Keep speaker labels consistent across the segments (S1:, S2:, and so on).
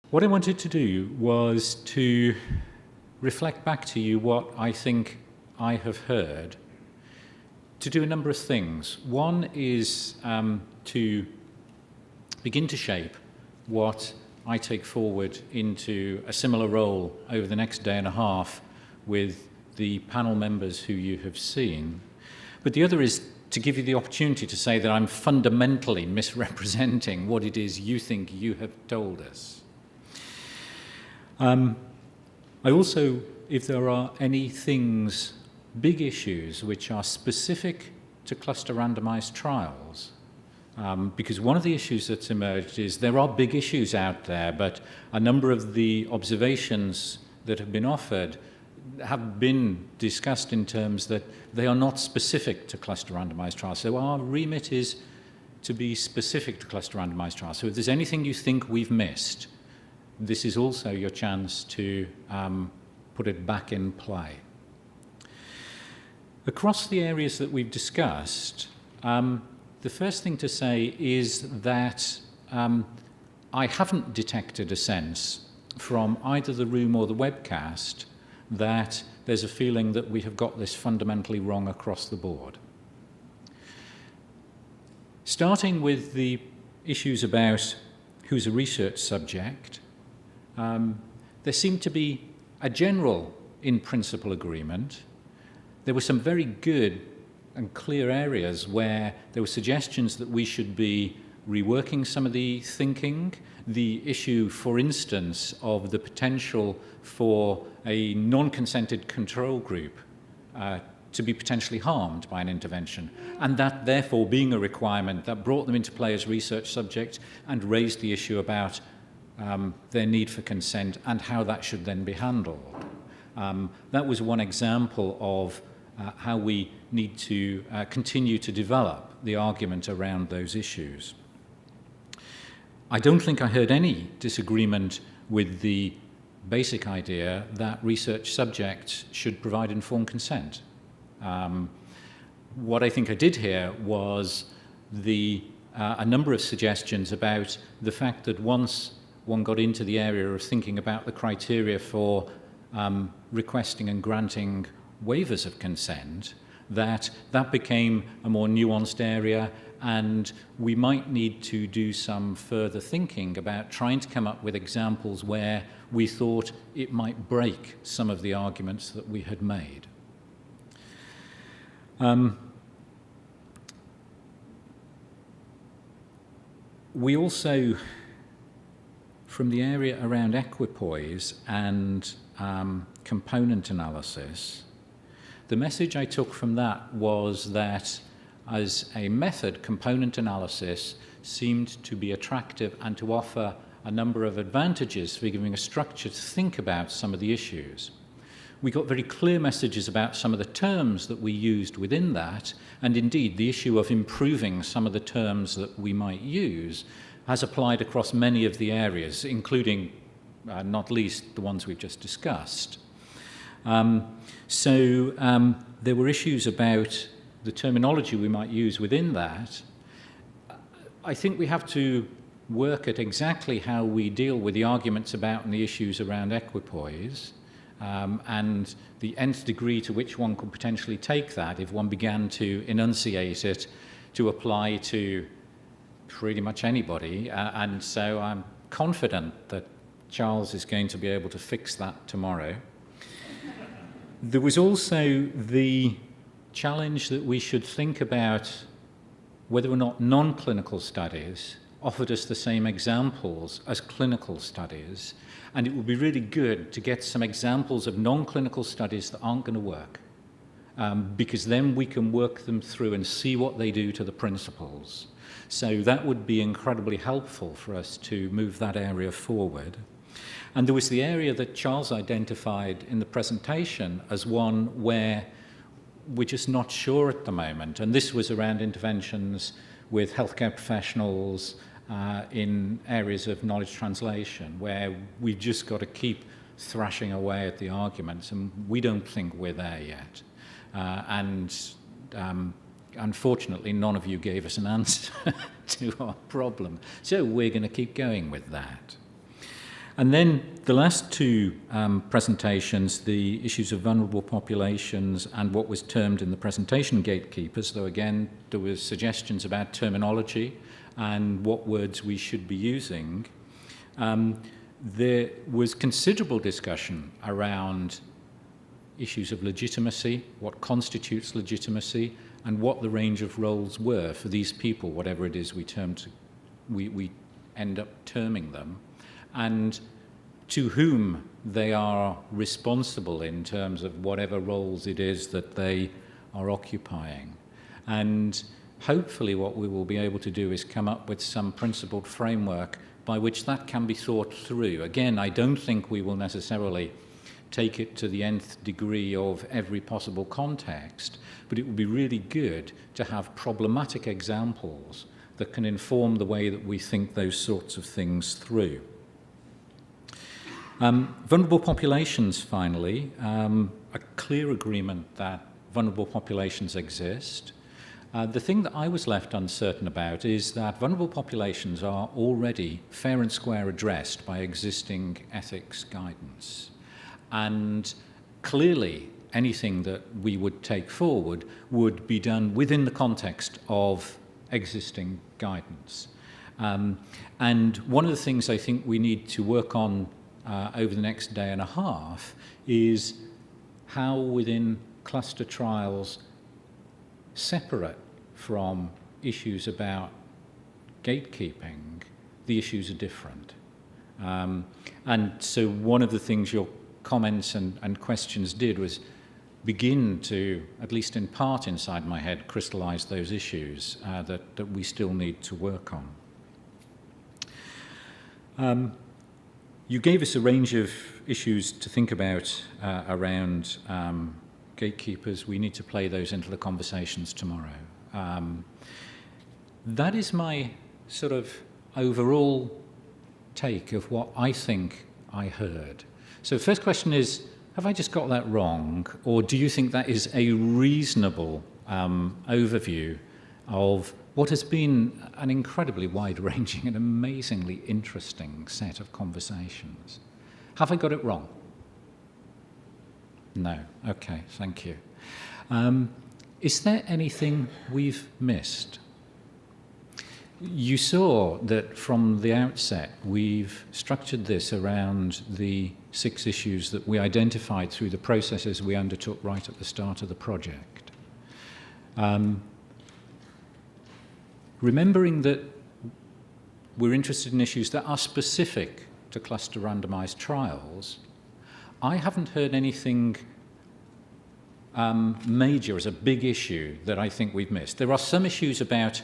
S1: What I wanted to do was to reflect back to you what I think I have heard, to do a number of things. One is to begin to shape what I take forward into a similar role over the next day and a half with the panel members who you have seen. But the other is to give you the opportunity to say that I'm fundamentally misrepresenting what it is you think you have told us. I also, if there are any things, big issues, which are specific to cluster randomized trials, because one of the issues that's emerged is there are big issues out there, but a number of the observations that have been offered have been discussed in terms that they are not specific to cluster randomized trials. So our remit is to be specific to cluster randomized trials. So if there's anything you think we've missed, this is also your chance to put it back in play. Across the areas that we've discussed, the first thing to say is that I haven't detected a sense from either the room or the webcast that there's a feeling that we have got this fundamentally wrong across the board. Starting with the issues about who's a research subject, there seemed to be a general in-principle agreement. There were some very good and clear areas where there were suggestions that we should be reworking some of the thinking. The issue, for instance, of the potential for a non-consented control group to be potentially harmed by an intervention, and that therefore being a requirement that brought them into play as research subjects and raised the issue about their need for consent and how that should then be handled. That was one example of how we need to continue to develop the argument around those issues. I don't think I heard any disagreement with the basic idea that research subjects should provide informed consent. What I think I did hear was a number of suggestions about the fact that once one got into the area of thinking about the criteria for requesting and granting waivers of consent, that became a more nuanced area, and we might need to do some further thinking about trying to come up with examples where we thought it might break some of the arguments that we had made. We also, from the area around equipoise and component analysis, the message I took from that was that as a method, component analysis seemed to be attractive and to offer a number of advantages for giving a structure to think about some of the issues. We got very clear messages about some of the terms that we used within that, and indeed the issue of improving some of the terms that we might use has applied across many of the areas, including, not least, the ones we've just discussed. There were issues about the terminology we might use within that. I think we have to work at exactly how we deal with the arguments about and the issues around equipoise, and the nth degree to which one could potentially take that if one began to enunciate it to apply to pretty much anybody. And so I'm confident that Charles is going to be able to fix that tomorrow. There was also the challenge that we should think about whether or not non-clinical studies offered us the same examples as clinical studies, and it would be really good to get some examples of non-clinical studies that aren't going to work, because then we can work them through and see what they do to the principles. So that would be incredibly helpful for us to move that area forward. And there was the area that Charles identified in the presentation as one where we're just not sure at the moment, and this was around interventions with healthcare professionals in areas of knowledge translation, where we've just got to keep thrashing away at the arguments, and we don't think we're there yet. Unfortunately, none of you gave us an answer to our problem, so we're going to keep going with that. And then the last two presentations, the issues of vulnerable populations and what was termed in the presentation gatekeepers, though again there was suggestions about terminology and what words we should be using. There was considerable discussion around issues of legitimacy, what constitutes legitimacy, and what the range of roles were for these people, whatever it is we end up terming them, and to whom they are responsible in terms of whatever roles it is that they are occupying. And hopefully what we will be able to do is come up with some principled framework by which that can be thought through. Again, I don't think we will necessarily take it to the nth degree of every possible context, but it would be really good to have problematic examples that can inform the way that we think those sorts of things through. Vulnerable populations, finally, a clear agreement that vulnerable populations exist. The thing that I was left uncertain about is that vulnerable populations are already fair and square addressed by existing ethics guidance. And clearly, anything that we would take forward would be done within the context of existing guidance. And one of the things I think we need to work on over the next day and a half is how within cluster trials separate from issues about gatekeeping, the issues are different. And so one of the things your comments and questions did was begin to, at least in part inside my head, crystallize those issues that we still need to work on. You gave us a range of issues to think about around gatekeepers. We need to play those into the conversations tomorrow. That is my sort of overall take of what I think I heard. So the first question is, have I just got that wrong? Or do you think that is a reasonable overview of what has been an incredibly wide-ranging and amazingly interesting set of conversations? Have I got it wrong? No. Okay, thank you. Is there anything we've missed? You saw that from the outset we've structured this around the 6 issues that we identified through the processes we undertook right at the start of the project. Remembering that we're interested in issues that are specific to cluster randomized trials, I haven't heard anything major as a big issue that I think we've missed. There are some issues about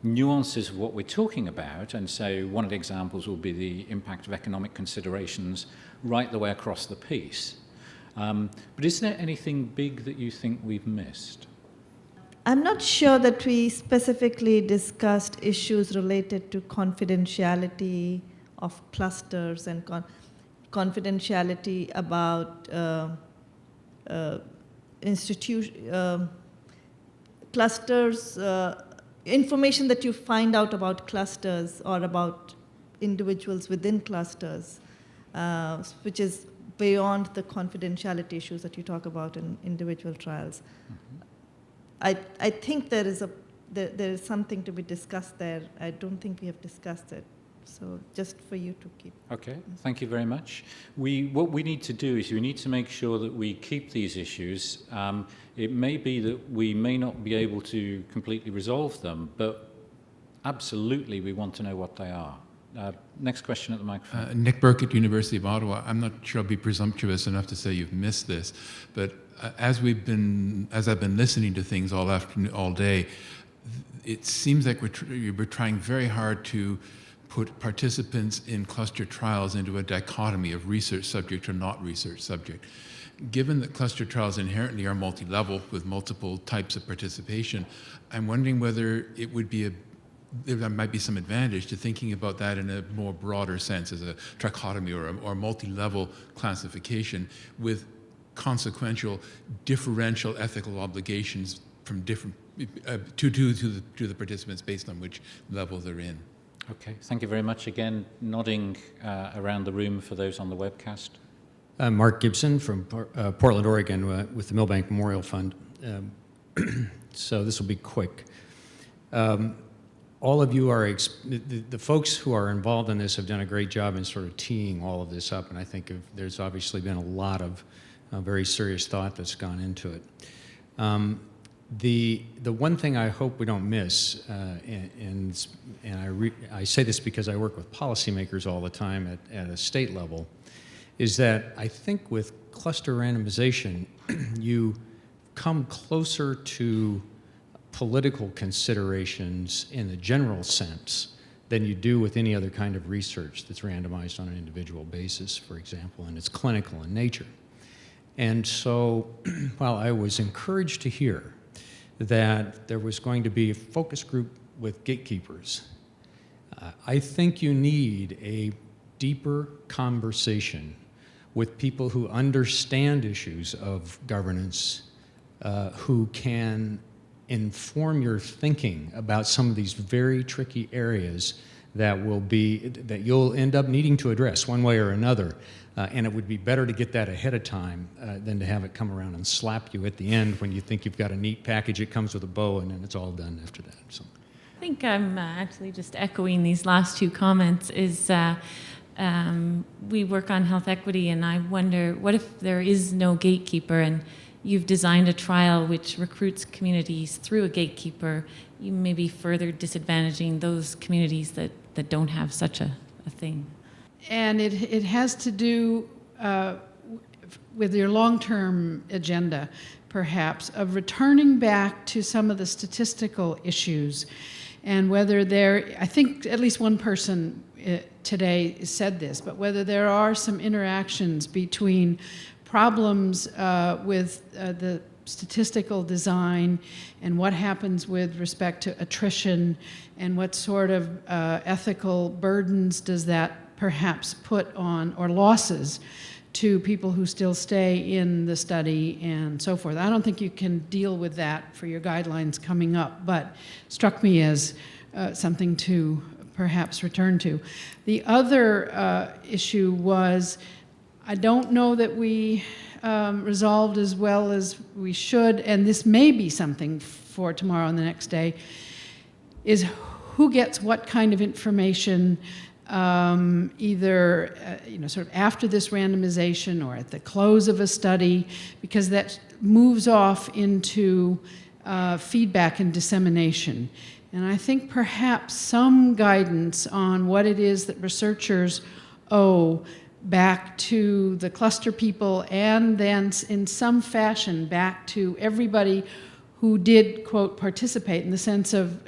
S1: nuances of what we're talking about, and so one of the examples will be the impact of economic considerations right the way across the piece. But is there anything big that you think we've missed?
S2: I'm not sure that we specifically discussed issues related to confidentiality of clusters and confidentiality about clusters, information that you find out about clusters or about individuals within clusters, which is beyond the confidentiality issues that you talk about in individual trials. Mm-hmm. I think there is something to be discussed there. I don't think we have discussed it. So just for you to keep.
S1: Okay, thank you very much. What we need to do is we need to make sure that we keep these issues. It may be that we may not be able to completely resolve them, but absolutely we want to know what they are. Next question at the microphone.
S3: Nick Burke at University of Ottawa. I'm not sure I'll be presumptuous enough to say you've missed this, but as I've been listening to things all afternoon, all day, it seems like we're trying very hard to put participants in cluster trials into a dichotomy of research subject or not research subject. Given that cluster trials inherently are multi-level with multiple types of participation, I'm wondering whether there might be some advantage to thinking about that in a more broader sense as a trichotomy or a multi-level classification with consequential differential ethical obligations from different to the participants based on which level they're in.
S1: Okay, thank you very much. Again, nodding around the room for those on the webcast.
S4: Mark Gibson from Portland, Oregon, with the Milbank Memorial Fund. So this will be quick. All of you are, the folks who are involved in this have done a great job in sort of teeing all of this up, and I think there's obviously been a lot of very serious thought that's gone into it. The one thing I hope we don't miss, and I say this because I work with policymakers all the time at a state level, is that I think with cluster randomization, you come closer to political considerations in the general sense than you do with any other kind of research that's randomized on an individual basis, for example, and it's clinical in nature. And so while I was encouraged to hear that there was going to be a focus group with gatekeepers, I think you need a deeper conversation with people who understand issues of governance, who can inform your thinking about some of these very tricky areas that you'll end up needing to address one way or another. And it would be better to get that ahead of time than to have it come around and slap you at the end when you think you've got a neat package. It comes with a bow, and then it's all done after that. So.
S5: I think I'm actually just echoing these last two comments. We work on health equity, and I wonder, what if there is no gatekeeper and you've designed a trial which recruits communities through a gatekeeper? You may be further disadvantaging those communities that don't have such a thing.
S6: And it has to do with your long-term agenda, perhaps, of returning back to some of the statistical issues, and whether I think at least one person today said this, but whether there are some interactions between problems with the statistical design and what happens with respect to attrition, and what sort of ethical burdens does that perhaps put on, or losses to people who still stay in the study and so forth. I don't think you can deal with that for your guidelines coming up, but struck me as something to perhaps return to. The other issue was, I don't know that we resolved as well as we should, and this may be something for tomorrow and the next day, is who gets what kind of information, either sort of after this randomization or at the close of a study, because that moves off into feedback and dissemination. And I think perhaps some guidance on what it is that researchers owe back to the cluster people, and then in some fashion back to everybody who did, quote, participate in the sense of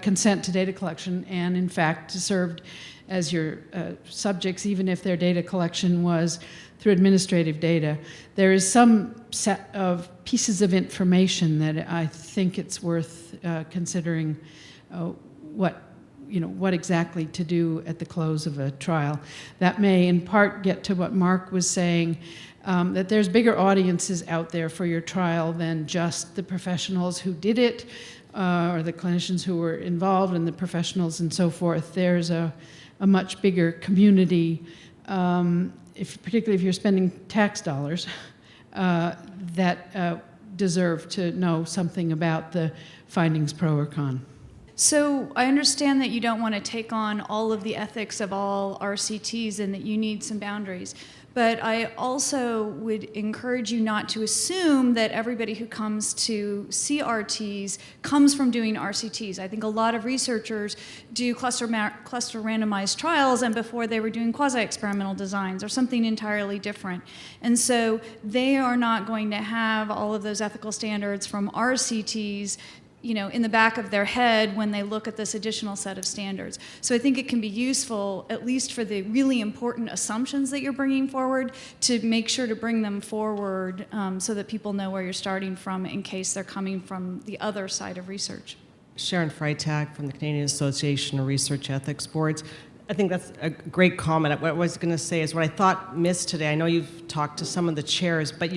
S6: consent to data collection, and in fact served as your subjects, even if their data collection was through administrative data. There is some set of pieces of information that I think it's worth considering what exactly to do at the close of a trial. That may in part get to what Mark was saying, that there's bigger audiences out there for your trial than just the professionals who did it, or the clinicians who were involved, and the professionals and so forth. There's a much bigger community, particularly if you're spending tax dollars, that deserve to know something about the findings, pro or con.
S7: So I understand that you don't want to take on all of the ethics of all RCTs and that you need some boundaries. But I also would encourage you not to assume that everybody who comes to CRTs comes from doing RCTs. I think a lot of researchers do cluster randomized trials, and before they were doing quasi-experimental designs or something entirely different. And so they are not going to have all of those ethical standards from RCTs in the back of their head when they look at this additional set of standards. So I think it can be useful, at least for the really important assumptions that you're bringing forward, to make sure to bring them forward so that people know where you're starting from in case they're coming from the other side of research.
S8: Sharon Freitag from the Canadian Association of Research Ethics Boards. I think that's a great comment. What I was going to say is what I thought missed today. I know you've talked to some of the chairs, but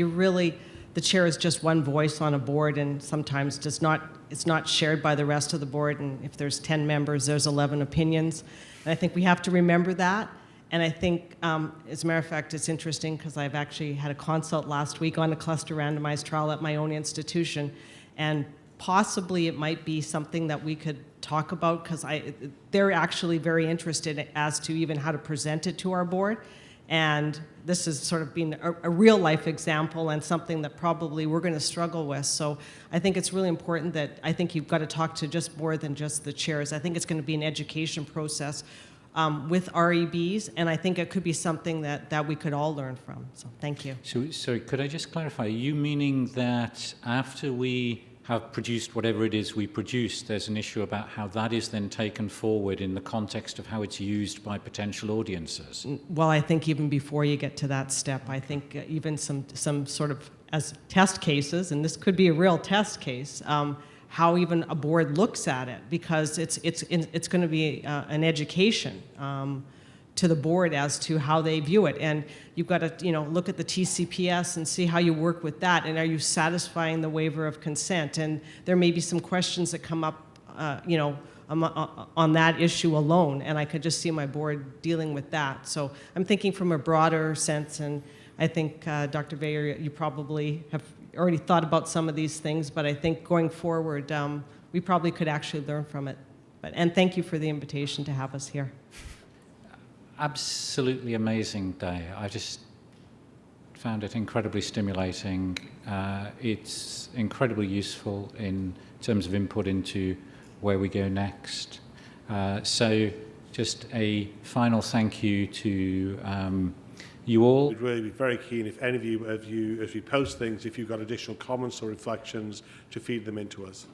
S8: the chair is just one voice on a board and sometimes it's not shared by the rest of the board, and if there's 10 members, there's 11 opinions. And I think we have to remember that. And I think, as a matter of fact, it's interesting because I've actually had a consult last week on a cluster randomized trial at my own institution, and possibly it might be something that we could talk about because they're actually very interested as to even how to present it to our board. And this has sort of been a real life example and something that probably we're going to struggle with. So I think it's really important that I think you've got to talk to just more than just the chairs. I think it's going to be an education process with REBs, and I think it could be something that we could all learn from. So thank you.
S1: So, sorry, could I just clarify? Are you meaning that after we have produced whatever it is we produce, there's an issue about how that is then taken forward in the context of how it's used by potential audiences?
S8: Well, I think even before you get to that step, I think even some sort of as test cases, and this could be a real test case, how even a board looks at it, because it's going to be an education to the board as to how they view it. And you've got to look at the TCPS and see how you work with that, and are you satisfying the waiver of consent? And there may be some questions that come up on that issue alone, and I could just see my board dealing with that. So I'm thinking from a broader sense, and I think Dr. Veyer, you probably have already thought about some of these things, but I think going forward, we probably could actually learn from it. And thank you for the invitation to have us here.
S1: Absolutely amazing day. I just found it incredibly stimulating. It's incredibly useful in terms of input into where we go next. So just a final thank you to you all.
S9: We'd really be very keen if any of you, as we post things, if you've got additional comments or reflections, to feed them into us.